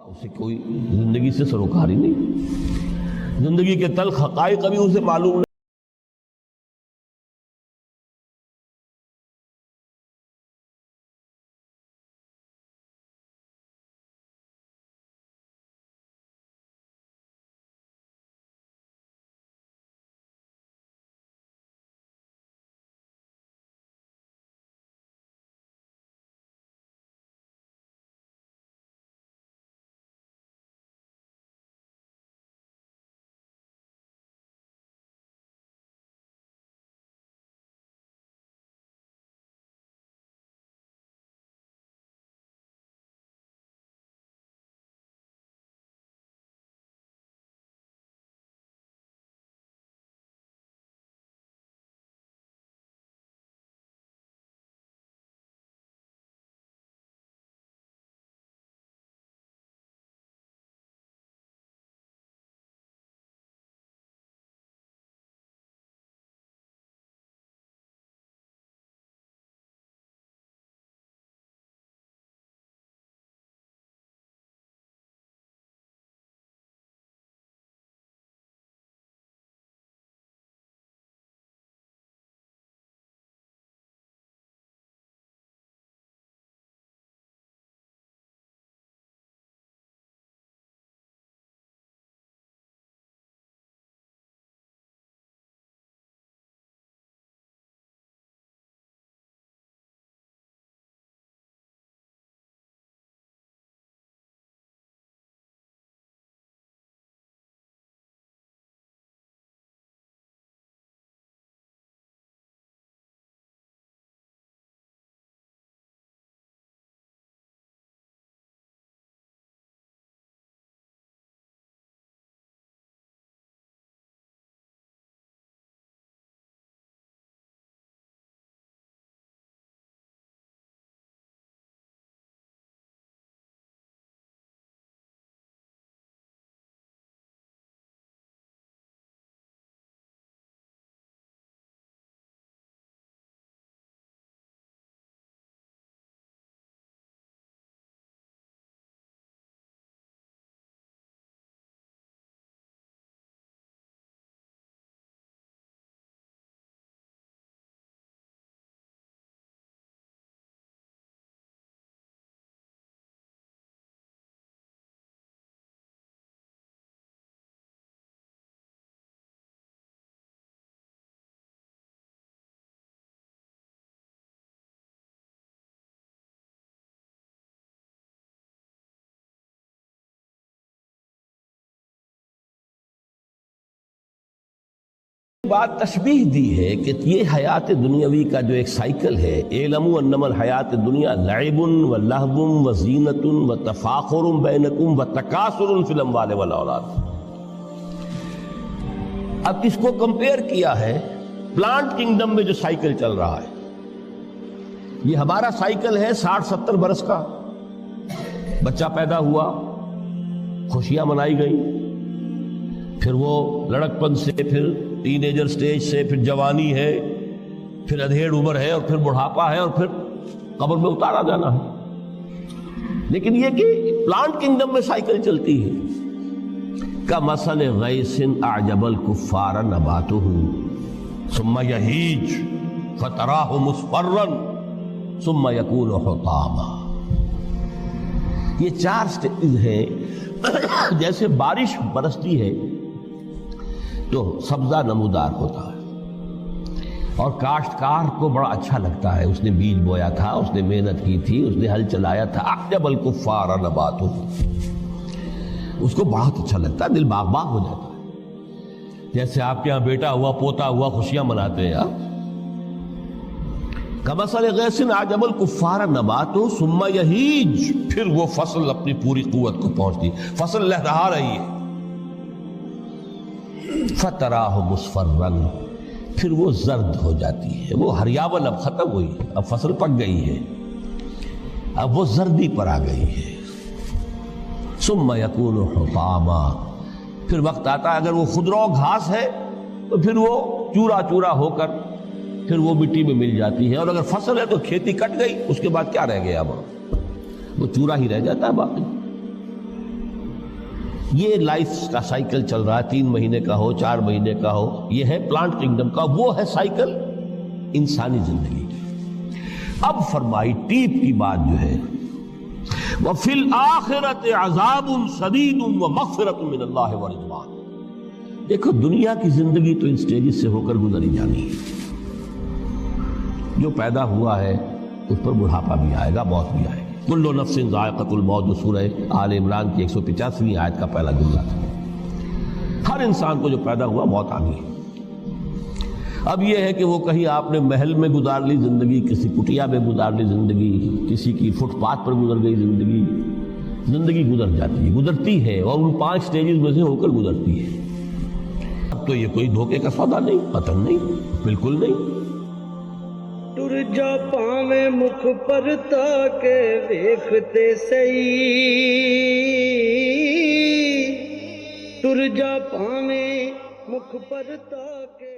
اسے کوئی زندگی سے سروکار ہی نہیں، زندگی کے تلخ حقائق ابھی اسے معلوم نہیں۔ بات تشبیہ دی ہے کہ یہ حیات دنیاوی کا جو ایک سائیکل ہے، اعلموا انما الحیات الدنیا لعب و لہو و زینت و تفاخر بینکم و تکاثر فی الاموال والاولاد۔ اب اس کو کمپیئر کیا ہے پلانٹ کنگڈم میں جو سائیکل چل رہا ہے۔ یہ ہمارا سائیکل ہے 60-70 برس کا، بچہ پیدا ہوا، خوشیاں منائی گئی، پھر وہ لڑکپن سے، پھر ٹین ایجر سٹیج سے، پھر جوانی ہے، پھر ادھیڑ عمر ہے، اور پھر بڑھاپا ہے، اور پھر قبر میں اتارا جانا ہے۔ لیکن یہ کہ پلانٹ کنگڈم میں سائیکل چلتی ہے۔ کمثل غیث اعجب الکفار نباتہ ثم یہیج فتراہ مصفرا ثم یکون حطاما۔ یہ 4 سٹیج ہیں۔ جیسے بارش برستی ہے تو سبزہ نمودار ہوتا ہے، اور کاشتکار کو بڑا اچھا لگتا ہے، اس نے بیج بویا تھا، اس نے محنت کی تھی، اس نے ہل چلایا تھا۔ اعجب الکفار نباتہ، اس کو بہت اچھا لگتا ہے، دل باغ باغ ہو جاتا ہے۔ جیسے آپ کے یہاں بیٹا ہوا، پوتا ہوا، خوشیاں مناتے ہیں آپ۔ کمثل غیث اعجب الکفار نباتہ ثم یہیج، پھر وہ فصل اپنی پوری قوت کو پہنچتی، فصل لہرا رہی ہے۔ فتراہ مصفرا، پھر وہ زرد ہو جاتی ہے، وہ ہریاول اب ختم ہوئی، اب فصل پک گئی ہے، اب وہ زردی پر آ گئی ہے۔ ثم یکون حطاما، پھر وقت آتا ہے اگر وہ خضرو گھاس ہے تو پھر وہ چورا چورا ہو کر پھر وہ مٹی میں مل جاتی ہے، اور اگر فصل ہے تو کھیتی کٹ گئی، اس کے بعد کیا رہ گیا؟ وہ چورا ہی رہ جاتا ہے باقی۔ یہ لائف کا سائیکل چل رہا ہے، 3 مہینے کا ہو، 4 مہینے کا ہو، یہ ہے پلانٹ کنگڈم کا، وہ ہے سائیکل انسانی زندگی کی۔ اب فرمائی ٹیپ کی بات جو ہے، وَفِي الْآخِرَةِ عَذَابٌ شَدِيدٌ وَمَغْفِرَةٌ مِّنَ اللَّهِ وَرِضْوَانٌ۔ دیکھو دنیا کی زندگی تو ان سٹیجز سے ہو کر گزری جانی ہے، جو پیدا ہوا ہے اس پر بڑھاپا بھی آئے گا، موت بھی آئے گی۔ کل نفس ذائقۃ الموت، جو سورہ آل عمران کی 185ویں آیت کا پہلا جملہ تھا۔ ہر انسان کو جو پیدا ہوا موت آنی ہے۔ اب یہ ہے کہ وہ کہیں آپ نے محل میں گزار لی زندگی، کسی کٹیا میں گزار لی زندگی، کسی کی فٹ پاتھ پر گزر گئی زندگی، زندگی گزر جاتی ہے، گزرتی ہے، اور ان 5 سٹیجز میں سے ہو کر گزرتی ہے۔ اب تو یہ کوئی دھوکے کا سودا نہیں، قطعاً نہیں، بالکل نہیں۔ ٹر جا پاویں مکھ پر تاکے ویکھتے سہی، ٹر جا پاویں مکھ پر تاکے